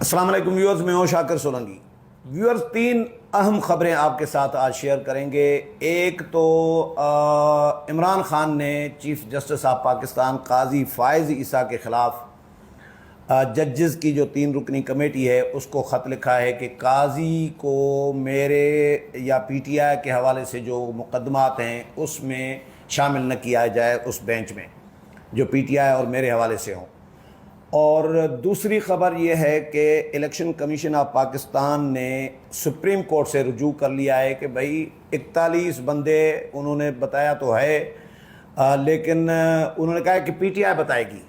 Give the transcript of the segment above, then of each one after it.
السلام علیکم ویورز، میں ہوں شاکر سولنگی۔ ویورز، 3 اہم خبریں آپ کے ساتھ آج شیئر کریں گے۔ ایک تو عمران خان نے چیف جسٹس آف پاکستان قاضی فائز عیسیٰ کے خلاف ججز کی جو 3 رکنی کمیٹی ہے اس کو خط لکھا ہے کہ قاضی کو میرے یا پی ٹی آئی کے حوالے سے جو مقدمات ہیں اس میں شامل نہ کیا جائے اس بینچ میں جو پی ٹی آئی اور میرے حوالے سے ہوں۔ اور دوسری خبر یہ ہے کہ الیکشن کمیشن آف پاکستان نے سپریم کورٹ سے رجوع کر لیا ہے کہ بھائی 41 بندے انہوں نے بتایا تو ہے، لیکن انہوں نے کہا ہے کہ پی ٹی آئی بتائے گی۔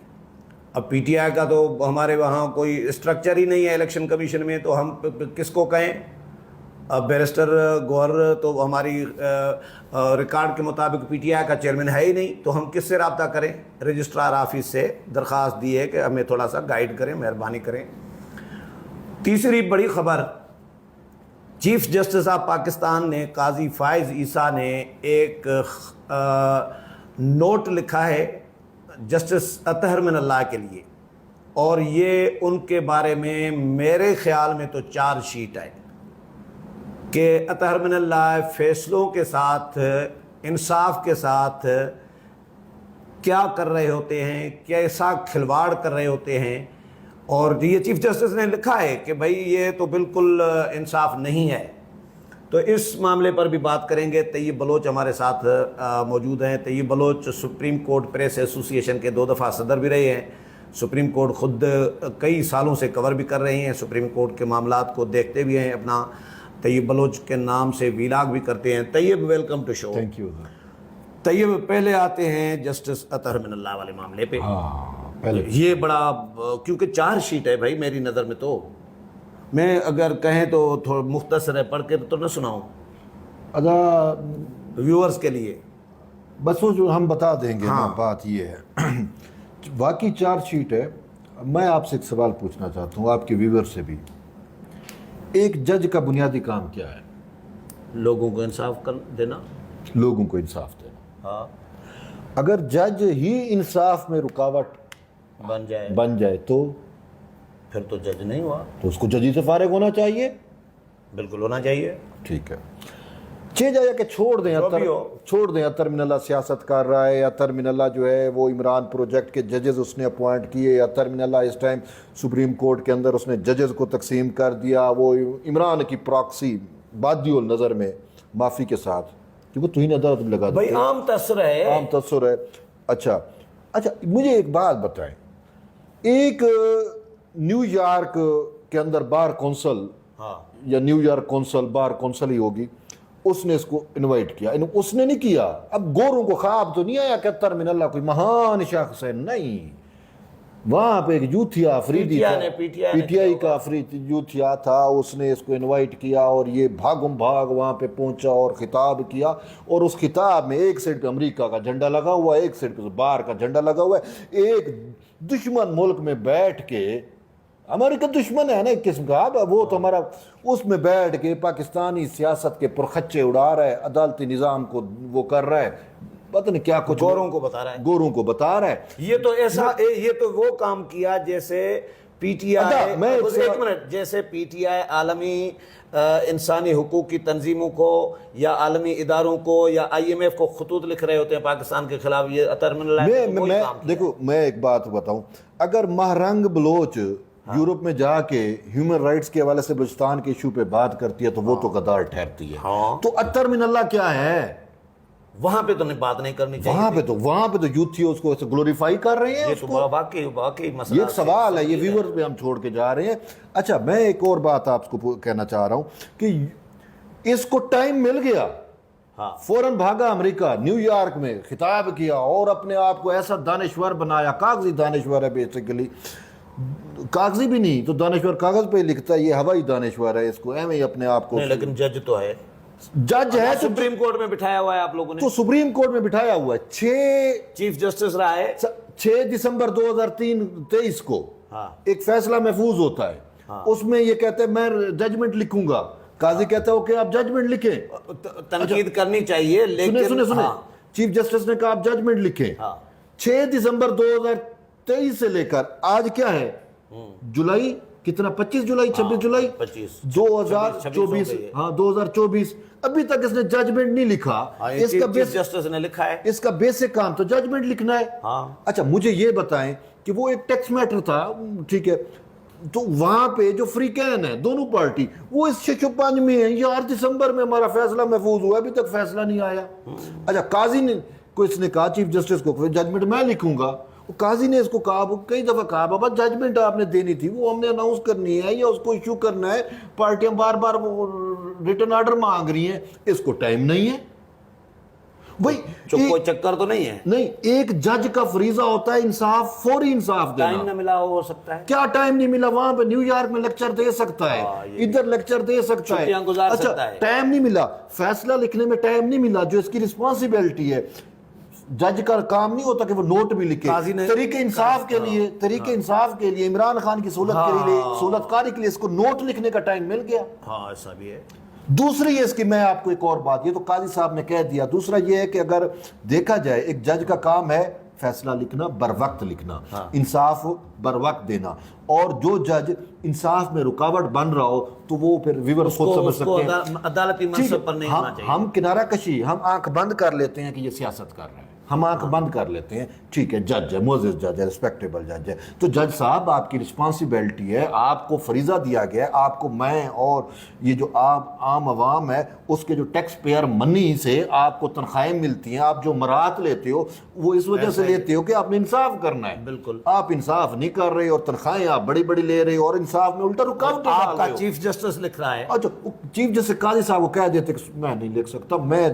اب پی ٹی آئی کا تو ہمارے وہاں کوئی اسٹرکچر ہی نہیں ہے الیکشن کمیشن میں، تو ہم کس کو کہیں؟ بیرسٹر گوہر تو ہماری ریکارڈ کے مطابق پی ٹی آئی کا چیئرمین ہے ہی نہیں، تو ہم کس سے رابطہ کریں؟ رجسٹرار آفس سے درخواست دی ہے کہ ہمیں تھوڑا سا گائیڈ کریں، مہربانی کریں۔ تیسری بڑی خبر، چیف جسٹس آف پاکستان نے قاضی فائز عیسیٰ نے ایک نوٹ لکھا ہے جسٹس اطہر من اللہ کے لیے، اور یہ ان کے بارے میں میرے خیال میں تو چارج شیٹ ہے کہ اطہر من اللہ فیصلوں کے ساتھ، انصاف کے ساتھ کیا کر رہے ہوتے ہیں، کیسا کھلواڑ کر رہے ہوتے ہیں، اور یہ چیف جسٹس نے لکھا ہے کہ بھائی یہ تو بالکل انصاف نہیں ہے۔ تو اس معاملے پر بھی بات کریں گے۔ طیب بلوچ ہمارے ساتھ موجود ہیں۔ طیب بلوچ سپریم کورٹ پریس ایسوسی ایشن کے 2 دفعہ صدر بھی رہے ہیں، سپریم کورٹ خود کئی سالوں سے کور بھی کر رہے ہیں، سپریم کورٹ کے معاملات کو دیکھتے بھی ہیں، اپنا طیب بلوچ کے نام سے ویلاگ بھی کرتے ہیں۔ Tayyab, welcome to show. Thank you. Tayyab, پہلے آتے ہیں جسٹس اطہر من اللہ والے معاملے پہ۔ پہلے یہ بڑا، کیونکہ چارج شیٹ ہے بھائی میری نظر میں، تو میں اگر کہیں تو تھوڑا مختصر ہے، پڑھ کے تو نہ سناؤں ادا ویورز کے لیے؟ بس وہ جو ہم بتا دیں گے نا، بات یہ ہے واقعی چارج شیٹ ہے۔ میں آپ سے ایک سوال پوچھنا چاہتا ہوں، آپ کے ویور سے بھی۔ ایک جج کا بنیادی کام کیا ہے؟ لوگوں کو انصاف کر دینا، لوگوں کو انصاف دینا۔ ہاں، اگر جج ہی انصاف میں رکاوٹ بن جائے تو پھر تو جج نہیں ہوا، تو اس کو ججی سے فارغ ہونا چاہیے۔ بالکل ہونا چاہیے۔ ٹھیک ہے، جائے کہ چھوڑ دیں اطہر من اللہ سیاست کر رہا ہے، اطہر من اللہ جو ہے وہ عمران پروجیکٹ کے ججز اس نے اپوائنٹ کیے، اطہر من اللہ اس ٹائم سپریم کورٹ کے اندر اس نے ججز کو تقسیم کر دیا، وہ عمران کی پراکسی بادی النظر میں معافی کے ساتھ، کہ وہ توہین عدالت میں لگا بھائی عام تاثر ہے۔ اچھا مجھے ایک بات بتائیں، ایک نیو یارک کے اندر بار کونسل یا New York council, bar council ہی ہوگی، اس نے اس کو انوائٹ کیا۔ اس نے نہیں کیا، اب گوروں کو خواب تو نہیں آیا کہ اطہر من اللہ کوئی مہان شخص ہے، نہیں، وہاں پہ ایک یوتھیا افریدی تھا، پی ٹی آئی کا افریدی یوتھیا تھا، اس نے اس کو انوائٹ کیا اور یہ بھاگم بھاگ وہاں پہ پہنچا اور خطاب کیا، اور اس خطاب میں ایک سائڈ پہ امریکہ کا جھنڈا لگا ہوا ہے، ایک سائڈ پہ بار کا جھنڈا لگا ہوا ہے۔ ایک دشمن ملک میں بیٹھ کے، امریکہ دشمن ہے نا ایک قسم کا، وہ تو ہمارا، اس میں بیٹھ کے پاکستانی سیاست کے پرخچے اڑا رہا ہے، عدالتی نظام کو وہ کر رہا ہے، پتہ نہیں کیا کچھ گوروں کو بتا رہا ہے۔ یہ تو ایسا، یہ تو وہ کام کیا جیسے پی ٹی آئی، ایک منٹ، جیسے پی ٹی آئی عالمی انسانی حقوق کی تنظیموں کو یا عالمی اداروں کو یا آئی ایم ایف کو خطوط لکھ رہے ہوتے ہیں پاکستان کے خلاف، یہ اطہر من اللہ۔ دیکھو میں ایک بات بتاؤں، اگر مہرنگ بلوچ یورپ میں جا کے ہیومن رائٹس کے حوالے سے بلوچستان کے ایشو پہ بات کرتی ہے تو وہ تو غدار ٹھہرتی ہے، تو اطہر من اللہ کیا ہے؟ وہاں پہ تو بات نہیں کرنی چاہیے، وہاں پہ تو یوتھی اس کو گلوریفائی کر رہے ہیں۔ یہ تو واقعی مسئلہ، یہ ایک سوال ہے، یہ ویورز پہ ہم چھوڑ کے جا رہے ہیں۔ اچھا میں ایک اور بات آپ کو کہنا چاہ رہا ہوں کہ اس کو ٹائم مل گیا، فوراً بھاگا امریکہ، نیو یارک میں خطاب کیا اور اپنے آپ کو ایسا دانشور بنایا، کاغذی دانشور ہے بیسیکلی، کاغذی بھی نہیں تو دانشور کاغذ پہ لکھتا ہے، یہ ہوائی دانشور ہے، اس کو ایویں ہی اپنے آپ کو، لیکن جج تو ہے، جج ہے، سپریم کورٹ میں بٹھایا ہوا ہے آپ لوگوں نے، تو سپریم کورٹ میں بٹھایا ہوا ہے، چیف جسٹس رہا ہے 6 دسمبر 2023 کو ایک فیصلہ محفوظ ہوتا ہے، اس میں یہ کہتے ہیں میں ججمنٹ لکھوں گا، قاضی کہتا ہے کہ آپ ججمنٹ لکھیں، تنقید کرنی چاہیے، لیکن سنیں چیف جسٹس نے کہا آپ ججمنٹ لکھیں۔ 6 دسمبر 2023 سے لے کر آج کیا ہے، جولائی کتنا 25 جولائی 26 جولائی 2024 ہاں 2024 ابھی تک اس نے ججمنٹ نہیں لکھا. اس کا چیف جسٹس نے لکھا ہے, اس کا بیسک کام تو ججمنٹ لکھنا ہے. اچھا مجھے یہ بتائیں کہ وہ ایک ٹیکس میٹر تھا, ٹھیک ہے, تو وہاں پہ جو فریقین ہیں دونوں پارٹی وہ اس 605 میں ہیں. 8 دسمبر میں ہمارا فیصلہ محفوظ ہوا, ابھی تک فیصلہ نہیں آیا. اچھا قاضی نے کو اس نے کہا, چیف جسٹس کو, ججمنٹ میں لکھوں گا. قاضی نے اس کو کہا, کئی دفعہ کہا بابا ججمنٹ آپ نے دینی تھی, وہ ہم نے اناؤنس کرنی ہے یا اس کو ایشو کرنا ہے, پارٹیاں بار بار ریٹن آرڈر مانگ رہی ہیں, اس کو ٹائم نہیں ہے. بھائی کوئی چکر تو نہیں ہے, نہیں, ایک جج کا فریضہ ہوتا ہے انصاف, فوری انصاف دینا. ٹائم نہ ملا ہو سکتا ہے, کیا ٹائم نہیں ملا؟ وہاں پہ نیو یارک میں لیکچر دے سکتا ہے, ادھر لیکچر دے سکتا ہے, چھٹیاں گزار اچھا سکتا ہے. ٹائم نہیں ملا, فیصلہ لکھنے میں ٹائم نہیں ملا, جو اس کی رسپانسبلٹی ہے. جج کا کام نہیں ہوتا کہ وہ نوٹ بھی لکھے. طریقہ انصاف کے لیے, طریقہ انصاف کے لیے, عمران خان کی سہولت کے لیے, سہولت کاری کے لیے اس کو نوٹ لکھنے کا ٹائم مل گیا. ہاں ایسا بھی ہے. دوسری ہے اس کی, میں آپ کو ایک اور بات, یہ تو قاضی صاحب نے کہہ دیا. دوسرا یہ ہے کہ اگر دیکھا جائے ایک جج کا کام ہے فیصلہ لکھنا, بر وقت لکھنا, انصاف بر وقت دینا, اور جو جج انصاف میں رکاوٹ بن رہا ہو تو وہ پھر ویور خود سمجھ سکتے ہیں عدالتی منصب پر نہیں ہونا چاہیے. ہم کنارہ کشی, ہم آنکھ بند کر لیتے ہیں کہ یہ سیاست کر رہے ہیں, ہم آنکھ بند کر لیتے ہیں, ٹھیک ہے جج ہے, معزز جج ہے, ریسپیکٹیبل جج ہے. تو جج صاحب آپ کی رسپانسبلٹی ہے, آپ کو فریضہ دیا گیا ہے, آپ کو میں اور یہ جو عام عوام ہے اس کے جو ٹیکس پیئر منی سے آپ کو تنخواہیں ملتی ہیں, آپ جو مرات لیتے ہو وہ اس وجہ سے لیتے ہو کہ آپ نے انصاف کرنا ہے. بالکل, آپ انصاف نہیں کر رہے اور تنخواہیں آپ بڑی بڑی لے رہے ہو اور انصاف میں الٹا رکاوٹ ڈال رہے ہو. آپ کا چیف جسٹس لکھ رہا ہے. اچھا چیف جسٹس قاضی صاحب کو کہہ دیتے کہ میں نہیں لکھ سکتا, میں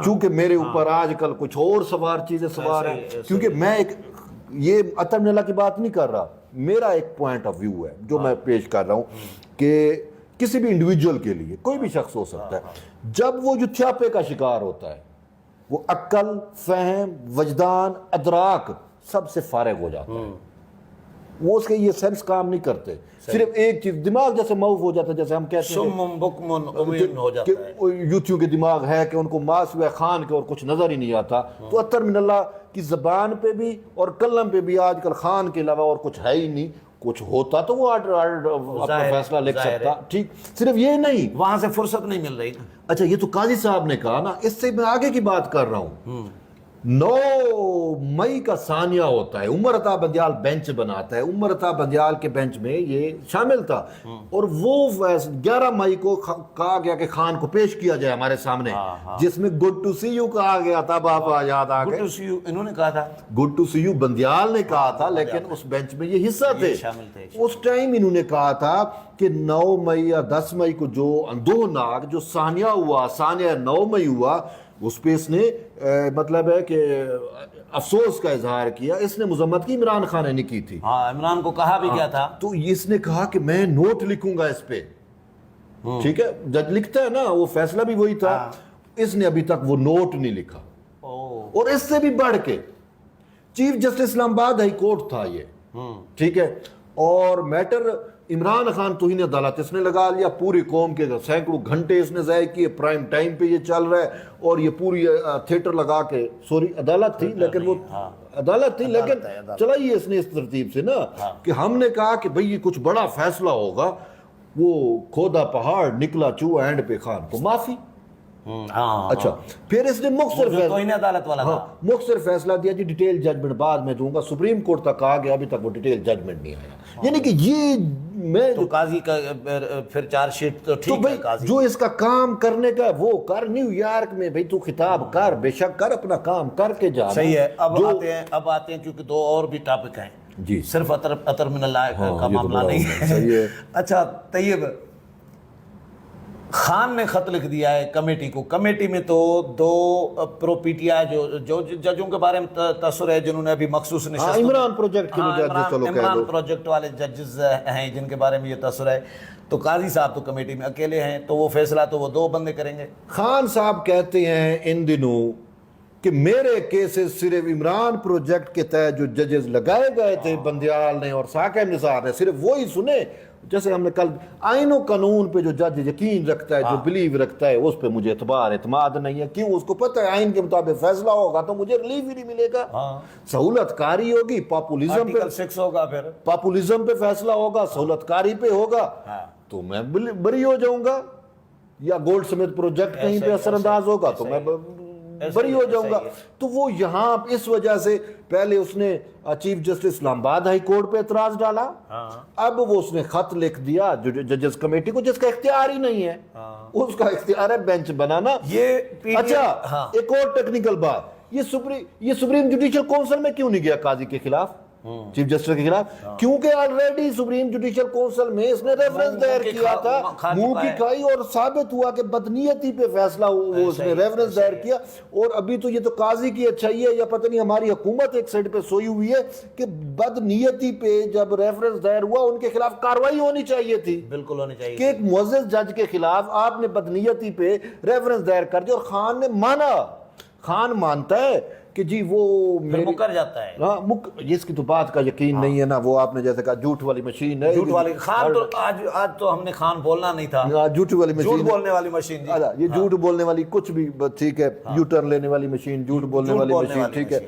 چونکہ میرے اوپر آج کل کچھ اور سوار چیزیں سوار ہیں, کیونکہ میں ایک یہ عطا من اللہ کی بات نہیں کر رہا, میرا ایک پوائنٹ آف ویو ہے جو میں پیش کر رہا ہوں کہ کسی بھی انڈیویجول کے لیے کوئی بھی شخص ہو سکتا ہے, جب وہ جو تھیاپے کا شکار ہوتا ہے وہ عقل, فہم, وجدان, ادراک سب سے فارغ ہو جاتا ہے, وہ اس کے یہ سینس کام نہیں کرتے, صرف ایک چیز دماغ جیسے معاف ہو جاتا ہے, جیسے ہم کہتے ہیں سمم بکمن عمیون ہو جاتا ہے. یوتھیوں کے دماغ ہے کہ ان کو ماس و خان کے اور کچھ نظر ہی نہیں آتا. تو عطا من اللہ کی زبان پہ بھی اور قلم پہ بھی آج کل خان کے علاوہ اور کچھ ہے ہی نہیں, کچھ ہوتا تو وہ اپنا فیصلہ لکھ سکتا, ٹھیک, صرف یہ نہیں, وہاں سے فرصت نہیں مل رہی. اچھا یہ تو قاضی صاحب نے کہا نا, اس سے میں آگے کی بات کر رہا ہوں. 9 مئی کا ثانیہ ہوتا ہے, عمر عطا بندیال بینچ بناتا ہے, عمر عطا بندیال کے بینچ میں یہ شامل تھا, اور وہ 11 مئی کو کہا گیا کہ خان کو پیش کیا جائے ہمارے سامنے, جس میں گڈ ٹو سی یو کہا گیا تھا. بابا یاد آ گئے, انہوں نے کہا تھا good to see you Bandial نے کہا تھا, لیکن اس بینچ میں یہ حصہ تھے. اس ٹائم انہوں نے کہا تھا کہ 9 مئی یا 10 مئی کو جو اندوہناک جو ثانیہ ہوا, ثانیہ 9 مئی ہوا, اس پہ اس نے مطلب ہے کہ افسوس کا اظہار کیا. اس نے مذمت کی عمران خان نے کی تھی, ہاں عمران کو کہا بھی کیا تھا, تو اس نے کہا کہ میں نوٹ لکھوں گا اس پہ, ٹھیک ہے, جج لکھتا ہے نا, وہ فیصلہ بھی وہی تھا. اس نے ابھی تک وہ نوٹ نہیں لکھا, اور اس سے بھی بڑھ کے چیف جسٹس اسلام آباد ہائی کورٹ تھا یہ, ٹھیک ہے, اور میٹر عمران خان توہین عدالت اس نے لگا لیا, پوری قوم کے سینکڑوں گھنٹے اس نے ضائع کیے, پرائم ٹائم پہ یہ چل رہا ہے, اور یہ پوری تھیٹر لگا کے, سوری عدالت تھی لیکن وہ عدالت تھی لیکن چلائی اس نے اس ترتیب سے نا کہ ہم نے کہا کہ بھئی یہ کچھ بڑا فیصلہ ہوگا, وہ کھودا پہاڑ نکلا چوہا, اینڈ پہ خان کو معافی. اچھا پھر اس نے مختصر فیصلہ دیا جی ڈیٹیل ججمنٹ بعد میں دوں گا, سپریم کورٹ تک آ گیا, ابھی تک وہ ڈیٹیل ججمنٹ نہیں آیا. یعنی کہ یہ میں تو قاضی کا پھر چارج شیٹ تو ٹھیک ہے, قاضی جو اس کا کام کرنے کا وہ کر, نیو یارک میں بھئی تو خطاب کر, بے شک کر, اپنا کام کر کے جا. صحیح ہے. اب آتے ہیں کیونکہ 2 اور بھی ٹاپک ہیں جی, صرف عطر من اللہ کا معاملہ نہیں ہے. صحیح ہے. اچھا طیب, خان نے خط لکھ دیا ہے کمیٹی کو, کمیٹی میں تو 2 پرو پی ٹی آئی جو ججوں کے بارے میں تاثر ہے, جنہوں نے ابھی مخصوص نشست, عمران پروجیکٹ کے عمران پروجیکٹ والے ججز ہیں جن کے بارے میں یہ تاثر ہے, تو قاضی صاحب تو کمیٹی میں اکیلے ہیں, تو وہ فیصلہ تو وہ 2 بندے کریں گے. خان صاحب کہتے ہیں ان دنوں کہ میرے کیسز صرف عمران پروجیکٹ کے تحت جو ججز لگائے گئے تھے بندیال نے اور ثاقب نثار نے, صرف وہی سنے, جیسے ہم نے کل آئین و قانون پہ جو جج یقین رکھتا ہے, جو بلیو رکھتا ہے, اس پہ مجھے اعتماد نہیں ہے. کیوں؟ اس کو پتہ ہے آئین کے مطابق فیصلہ ہوگا تو مجھے ریلیف ہی نہیں ملے گا. سہولت کاری ہوگی, پاپولیزم پہ 6 ہوگا, پھر پاپولیزم پہ فیصلہ ہوگا, سہولت کاری پہ ہوگا, تو میں بری ہو جاؤں گا. یا گولڈ سمتھ پروجیکٹ کہیں پہ اثر انداز ہوگا تو میں بری ہو جاؤں گا. تو وہ یہاں اس وجہ سے پہلے اس نے چیف جسٹس اسلام آباد ہائی کورٹ پہ اعتراض ڈالا, اب وہ اس نے خط لکھ دیا ججز کمیٹی کو, جس کا اختیار ہی نہیں ہے. اس کا اختیار ہے بینچ بنانا. یہ اچھا ایک اور ٹیکنیکل بات, یہ سپریم جوڈیشل کونسل میں کیوں نہیں گیا قاضی کے خلاف, چیف جسٹس کے خلاف؟ کیونکہ آلریڈی سپریم جوڈیشل کونسل میں اس نے ریفرنس دائر کیا تھا, منہ کی کھائی, اور ثابت ہوا کہ بدنیتی پہ فیصلہ اس نے ریفرنس دائر کیا. اور ابھی تو یہ تو قاضی کی اچھائی ہے یا پتہ نہیں ہماری حکومت ایک سائڈ پہ سوئی ہوئی ہے کہ بدنیتی پہ جب ریفرنس دائر ہوا ان کے خلاف کاروائی ہونی چاہیے تھی. بالکل ہونی چاہیے کہ ایک معزز جج کے خلاف آپ نے بدنیتی پہ ریفرنس دائر کر دیا, اور خان نے مانا, خان مانتا ہے کہ جی وہ مکر جاتا ہے. اس کی تو بات کا یقین نہیں ہے نا. وہ آپ نے جیسے کہا جھوٹ والی مشین ہے, جھوٹ والی خان, تو آج تو ہم نے خان بولنا نہیں تھا, جھوٹ والی مشین, جھوٹ بولنے والی مشین. یہ جھوٹ بولنے والی کچھ بھی ٹھیک ہے, یو ٹرن لینے والی مشین, جھوٹ بولنے والی مشین, ٹھیک ہے,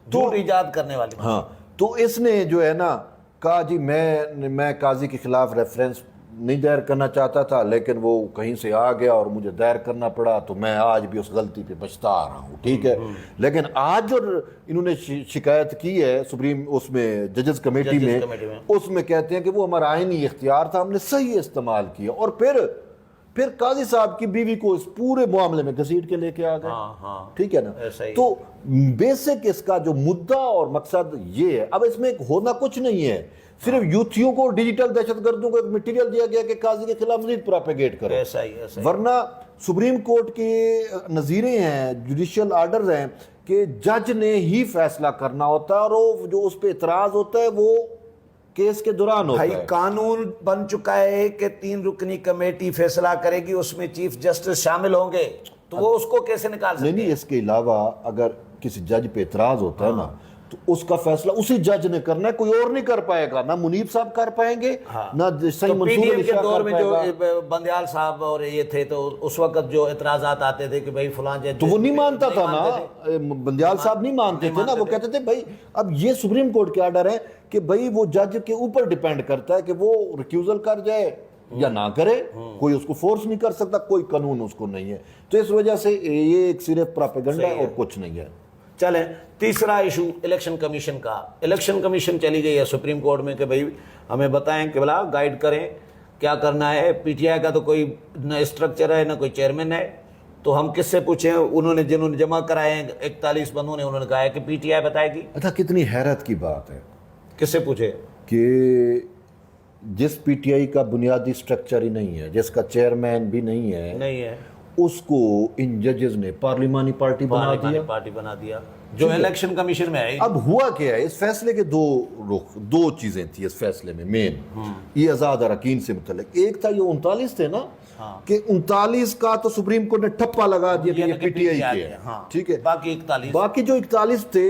جھوٹ ایجاد کرنے والی. ہاں, تو اس نے جو ہے نا کہا جی میں قاضی کے خلاف ریفرنس نہیں دائر کرنا چاہتا تھا, لیکن وہ کہیں سے آ گیا اور مجھے دائر کرنا پڑا, تو میں آج بھی اس غلطی پہ پچھتا آ رہا ہوں. ٹھیک ہے, لیکن آج جو انہوں نے شکایت کی ہے سپریم اس میں ججز کمیٹی میں, اس میں کہتے ہیں کہ وہ ہمارا آئینی اختیار تھا, ہم نے صحیح استعمال کیا. اور پھر قاضی صاحب کی بیوی کو اس پورے معاملے میں گھسیٹ کے لے کے آ گئے. ٹھیک ہے نا. تو بیسک اس کا جو مدعا اور مقصد یہ ہے, اب اس میں ہونا کچھ نہیں ہے, صرف یوتھیوں کو, ڈیجیٹل دہشت گردوں کو ایک مٹیریل دیا گیا کہ قاضی کے خلاف مزید پراپیگیٹ کرو. ورنہ سپریم کورٹ کے نظیریں ہیں, جوڈیشل آرڈرز ہیں کہ جج نے ہی فیصلہ کرنا ہوتا ہے, اور جو اس پہ اعتراض ہوتا ہے وہ کیس کے دوران ہوتا ہے. قانون بن چکا ہے کہ 3 رکنی کمیٹی فیصلہ کرے گی, اس میں چیف جسٹس شامل ہوں گے, تو وہ اس کو کیسے نکال سکتے ہیں؟ نہیں, اس کے علاوہ اگر کسی جج پہ اعتراض ہوتا ہے نا, تو اس کا فیصلہ اسی جج نے کرنا ہے, کوئی اور نہیں کر پائے گا. نہ منیب صاحب کر پائیں گے, نہ صحیح منصور علی شاہ دور کر میں پائے گا. جو بندیال صاحب اور یہ تھے, تو اس وقت جو اعتراضات آتے تھے کہ بھائی فلاں جج, تو وہ نہیں مانتا تھا نا, بندیال صاحب نہیں مانتے تھے نا. وہ کہتے تھے بھائی اب یہ سپریم کورٹ کے آرڈر ہے کہ بھائی وہ جج کے اوپر ڈیپینڈ کرتا ہے کہ وہ ریکیوزل کر جائے یا نہ کرے, کوئی اس کو فورس نہیں کر سکتا, کوئی قانون اس کو نہیں ہے. تو اس وجہ سے یہ ایک صرف پراپیگنڈا ہے اور کچھ نہیں ہے. چلیں تیسرا ایشو الیکشن کمیشن کا. الیکشن کمیشن چلی گئی ہے سپریم کورٹ میں کہ بھئی ہمیں بتائیں کہ بلا گائیڈ کریں کیا کرنا ہے. پی ٹی آئی کا تو کوئی نہ اسٹرکچر ہے نہ کوئی چیئرمین ہے, تو ہم کس سے پوچھیں؟ انہوں نے جنہوں نے جمع کرائے ہیں 41 بندوں نے, انہوں نے کہا ہے کہ پی ٹی آئی بتائے گی. اچھا کتنی حیرت کی بات ہے, کس سے پوچھے کہ جس پی ٹی آئی کا بنیادی اسٹرکچر ہی نہیں ہے, جس کا چیئرمین بھی نہیں ہے, اس کو ان ججز نے پارلیمانی پارٹی بنا دیا جو الیکشن کمیشن میں ہے. اب ہوا کیا ہے, اس فیصلے کے دو چیزیں تھیں اس فیصلے میں مین, یہ آزاد اراکین سے متعلق. ایک تھا یہ 39 تھے نا, کہ 39 کا تو سپریم کورٹ نے ٹھپا لگا دیا کہ یہ پی ٹی آئی کے ہیں. ٹھیک ہے, باقی جو 41 تھے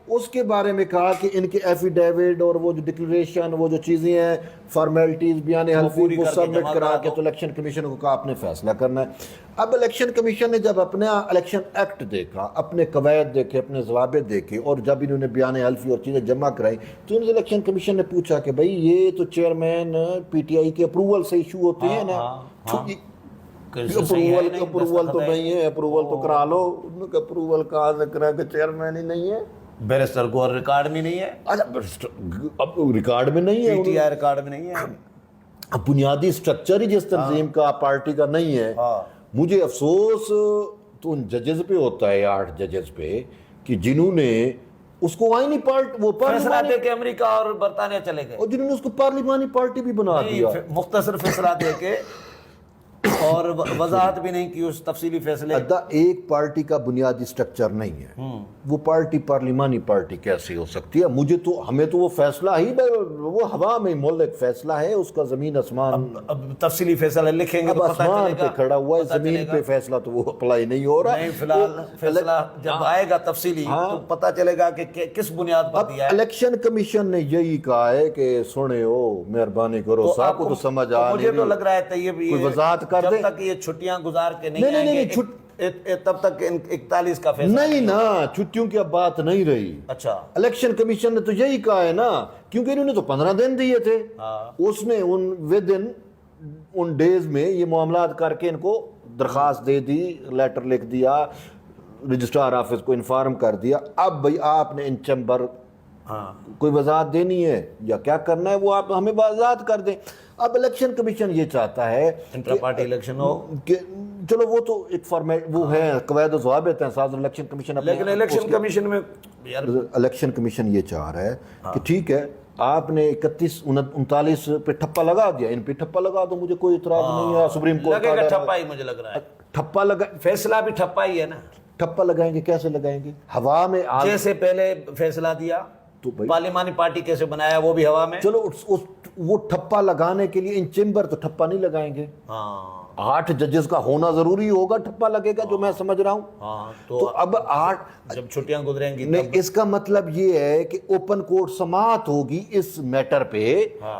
اس کے بارے میں کہا کہ ان کے ایفیڈیوٹ اور وہ جو ڈکلریشن, وہ جو چیزیں ہیں فارمیلٹیز, بیان حلفی کو سبمٹ کرا کے تو الیکشن کمیشن کو کہا اپنے فیصلہ کرنا ہے. اب الیکشن کمیشن نے جب اپنا الیکشن ایکٹ دیکھا, اپنے قواعد دیکھے, اپنے ضوابط دیکھے, اور جب انہوں نے بیان حلفی اور چیزیں جمع کرائی, تو انہوں نے الیکشن کمیشن نے پوچھا کہ بھئی یہ تو چیئرمین پی ٹی آئی کے اپروول سے ایشو ہوتے ہیں نا, اپروول تو نہیں ہے, اپروول تو کرا لو. اپروول کہاں سے کرا کہ چیئرمین ہی نہیں ہے, بیرسٹر گور ریکارڈ میں نہیں ہے. اچھا اب ریکارڈ میں نہیں ہے, پی ٹی آئی ریکارڈ میں نہیں ہے, بنیادی سٹرکچر ہی جس تنظیم کا پارٹی کا نہیں ہے. مجھے افسوس تو ان ججز پہ ہوتا ہے, 8 ججز پہ, کہ جنہوں نے اس کو آئینی وہ فیصلہ دے کے امریکہ اور برطانیہ چلے گئے, اور جنہوں نے اس کو پارلیمانی پارٹی بھی بنا دیا. مختصر فیصلہ دے کے اور وضاحت بھی نہیں کی اس تفصیلی فیصلے. ایک پارٹی کا بنیادی سٹرکچر نہیں ہے, وہ پارٹی پارلیمانی پارٹی کیسی ہو سکتی ہے؟ مجھے تو ہمیں تو وہ فیصلہ ہی وہ ہوا میں مولک فیصلہ ہے, اس کا زمین آسمان, اب تفصیلی فیصلہ لکھیں گے اب تو پتہ آسمان چلے پہ گا, کھڑا ہوا ہے, زمین پہ فیصلہ تو وہ اپلائی نہیں ہو رہا. نہیں فی الحال فیصلہ جب آئے گا تفصیلی تو پتہ چلے گا کہ کس بنیاد پر دیا ہے. الیکشن کمیشن نے یہی کہا ہے کہ سنے ہو مہربانی کرو, صاحب کو تو سمجھ آ مجھے تو لگ رہا ہے طیب کوئی وضاحت کر دے. جب تک یہ چھٹیاں گزار کے نہیں آئیں گے تب تک 41 کا فیصلہ نہیں نا, چھٹیوں کی اب بات نہیں رہی. اچھا الیکشن کمیشن نے تو یہی کہا ہے نا, کیونکہ انہوں نے تو 15 دن دیے تھے, اس نے ان ڈیز میں یہ معاملات کر کے ان کو درخواست دے دی, لیٹر لکھ دیا, رجسٹرار آفس کو انفارم کر دیا. اب بھئی آپ نے ان چیمبر کوئی وضاحت دینی ہے یا کیا کرنا ہے وہ آپ ہمیں وضاحت کر دیں. اب الیکشن کمیشن یہ چاہتا ہے انٹر پارٹی الیکشن ہو کہ چلو وہ تو ایک فارمیٹ وہ ہے, قواعد و ضوابط ہیں ساز الیکشن کمیشن, لیکن الیکشن کمیشن میں الیکشن کمیشن یہ چاہ رہا ہے کہ ٹھیک ہے آپ نے 31-39 پہ ٹھپا لگا دیا, ان پہ ٹھپا لگا دو, مجھے کوئی اعتراض نہیں ہے. سپریم کورٹ لگے گا ٹھپا ہی, مجھے لگ رہا ہے ٹھپا لگا, فیصلہ بھی ٹھپا ہی ہے نا. ٹھپا لگائیں گے, کیسے لگائیں گے؟ ہوا میں جیسے پہلے فیصلہ دیا تو پارلیمانی پارٹی کیسے بنایا وہ بھی ہوا میں. چلو وہ ٹھپا لگانے کے لیے ان چیمبر تو ٹھپا نہیں لگائیں گے. 8 ججز کا ہونا ضروری ہوگا, ٹھپا لگے گا جو میں سمجھ رہا ہوں. تو اب 8 جب چھٹیاں گزریں گی نہیں, اس کا مطلب یہ ہے کہ اوپن کورٹ سماعت ہوگی اس میٹر پہ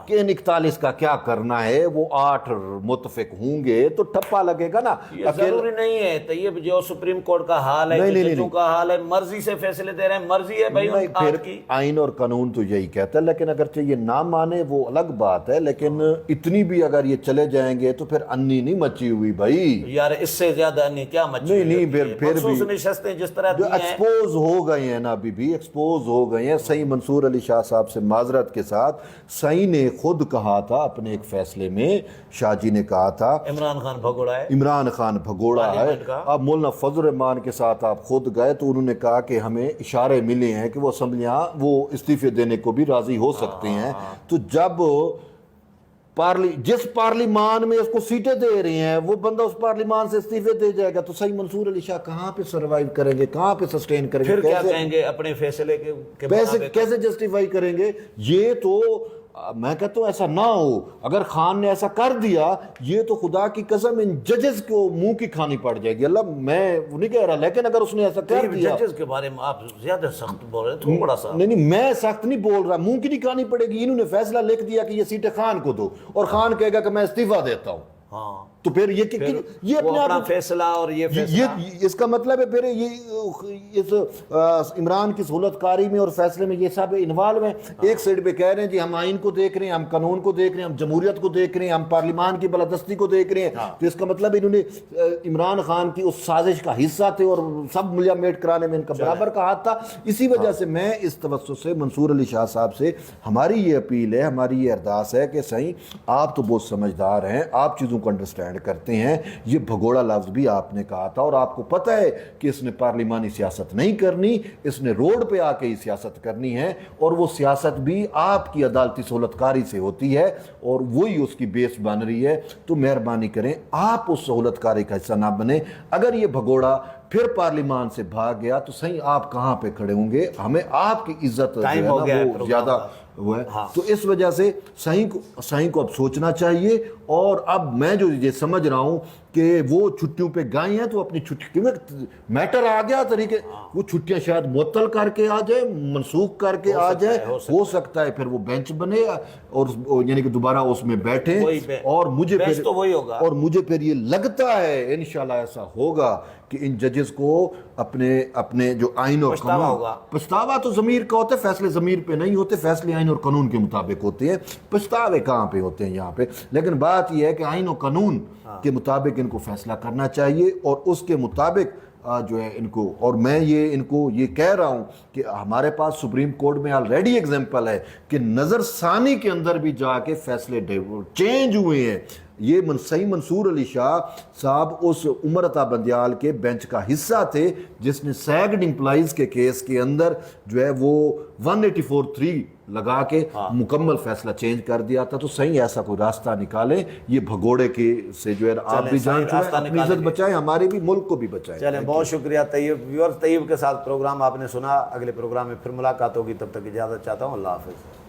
کہ ان 41 کا کیا کرنا ہے, وہ 8 متفق ہوں گے تو ٹھپا لگے گا نا. یہ ضروری نہیں ہے طیب, جو سپریم کورٹ کا حال ہے, ججوں کا حال ہے, مرضی سے فیصلے دے رہے ہیں, مرضی ہے بھائی پھر آئین اور قانون تو یہی کہتا ہے. لیکن اگرچہ یہ نہ مانے وہ الگ بات ہے, لیکن اتنی بھی اگر یہ چلے جائیں گے تو پھر انی نہیں مچی ہوئی بھائی یار, اس سے زیادہ نہیں کیا مچی. نہیں پھر بھی نشستیں جس طرح جو ایکسپوز ہو گئے ہیں نا, ابھی بھی ایکسپوز ہو گئے ہیں. صحیح منصور علی شاہ صاحب سے معذرت کے ساتھ, صحیح نے خود کہا تھا اپنے ایک فیصلے میں, شاہ جی نے کہا تھا عمران خان بھگوڑا ہے, عمران خان بھگوڑا ہے. اب مولانا فضل الرحمان کے ساتھ آپ خود گئے تو انہوں نے کہا کہ ہمیں اشارے ملے ہیں کہ وہ اسمبلیاں وہ استعفے دینے کو بھی راضی ہو سکتے ہیں. تو جب جس پارلیمان میں اس کو سیٹیں دے رہی ہیں وہ بندہ اس پارلیمان سے استعفے دے جائے گا تو صحیح منصور علی شاہ کہاں پہ سروائیو کریں گے, کہاں پہ سسٹین کریں گے, پھر کیا کہیں گے اپنے فیصلے کے کیسے جسٹیفائی کریں گے؟ یہ تو میں کہتا ہوں ایسا نہ ہو. اگر خان نے ایسا کر دیا یہ تو خدا کی قسم ان ججز کو منہ کی کھانی پڑ جائے گی. اللہ میں وہ نہیں کہہ رہا, لیکن اگر اس نے ایسا کر دیا, ججز کے بارے میں آپ زیادہ سخت بول رہے ہیں, تھوڑا سا نہیں میں سخت نہیں بول رہا, منہ کی نہیں کھانی پڑے گی. انہوں نے فیصلہ لکھ دیا کہ یہ سیٹیں خان کو دو, اور خان کہے گا کہ میں استعفیٰ دیتا ہوں. تو پھر یہ اپنے آپ فیصلہ, اور یہ اس کا مطلب ہے پھر یہ اس عمران کی سہولت کاری میں اور فیصلے میں یہ سب انوالو ہیں. ایک سائڈ پہ کہہ رہے ہیں جی ہم آئین کو دیکھ رہے ہیں, ہم قانون کو دیکھ رہے ہیں, ہم جمہوریت کو دیکھ رہے ہیں, ہم پارلیمان کی بالادستی کو دیکھ رہے ہیں. تو اس کا مطلب انہوں نے عمران خان کی اس سازش کا حصہ تھے اور سب ملیا میٹ کرانے میں ان کا برابر کا ہاتھ تھا. اسی وجہ سے میں اس توسط سے منصور علی شاہ صاحب سے ہماری یہ اپیل ہے, ہماری یہ ارداس ہے کہ صحیح آپ تو بہت سمجھدار ہیں, آپ چیزوں کو انڈرسٹینڈ کرتے ہیں. یہ بھگوڑا لفظ بھی آپ نے کہا تھا, اور آپ کو پتہ ہے کہ اس نے پارلیمانی سیاست نہیں کرنی, اس نے روڈ پہ آ کے ہی سیاست کرنی ہے, اور وہ سیاست بھی آپ کی عدالتی سہولت کاری سے ہوتی ہے اور وہی اس کی بیس بن رہی ہے. تو مہربانی کریں آپ اس سہولت کاری کا حصہ نہ بنیں. اگر یہ بھگوڑا پھر پارلیمان سے بھاگ گیا تو صحیح آپ کہاں پہ کھڑے ہوں گے؟ ہمیں آپ کی عزت جو ہے نا وہ زیادہ وہ ہے. تو اس وجہ سے صحیح کو اب سوچنا چاہیے. اور اب میں جو یہ سمجھ رہا ہوں کہ وہ چھٹیوں پہ گئے ہیں تو اپنی چھٹی کیونکہ میٹر آ گیا طریقے, وہ چھٹیاں شاید معطل کر کے آ جائے, منسوخ کر کے آ جائے, ہو سکتا ہے پھر وہ بینچ بنے اور یعنی کہ دوبارہ اس میں بیٹھے. اور مجھے پھر یہ لگتا ہے انشاءاللہ ایسا ہوگا کہ ان ججز کو اپنے جو آئین اور قانون, پچھتاوا تو ضمیر کا ہوتا ہے, فیصلے ضمیر پہ نہیں ہوتے, فیصلے آئین اور قانون کے مطابق ہوتے ہیں. پچھتاوے کہاں پہ ہوتے ہیں یہاں پہ؟ لیکن بات یہ ہے کہ آئین و قانون کے مطابق ان کو فیصلہ کرنا چاہیے, اور اس کے مطابق جو ہے ان کو, اور میں ان کو یہ کہہ رہا ہوں کہ ہمارے پاس سپریم کورٹ میں آلریڈی ایگزامپل ہے کہ نظر ثانی کے اندر بھی جا کے فیصلے چینج ہوئے ہیں. یہ سید منصور علی شاہ صاحب اس عمر عطا بندیال کے بینچ کا حصہ تھے جس نے سیگڈ امپلائیز کے کیس کے اندر جو ہے وہ 184(3) لگا کے مکمل فیصلہ چینج کر دیا تھا. تو صحیح ایسا کوئی راستہ نکالیں, یہ بھگوڑے کے سے جو ہے آپ بھی جان چکے, اپنی عزت بچائیں, ہمارے بھی ملک کو بھی بچائیں. چلیں, بہت شکریہ طیب. ویورز, طیب کے ساتھ پروگرام آپ نے سنا. اگلے پروگرام میں پھر ملاقات ہوگی, تب تک اجازت چاہتا ہوں. اللہ حافظ.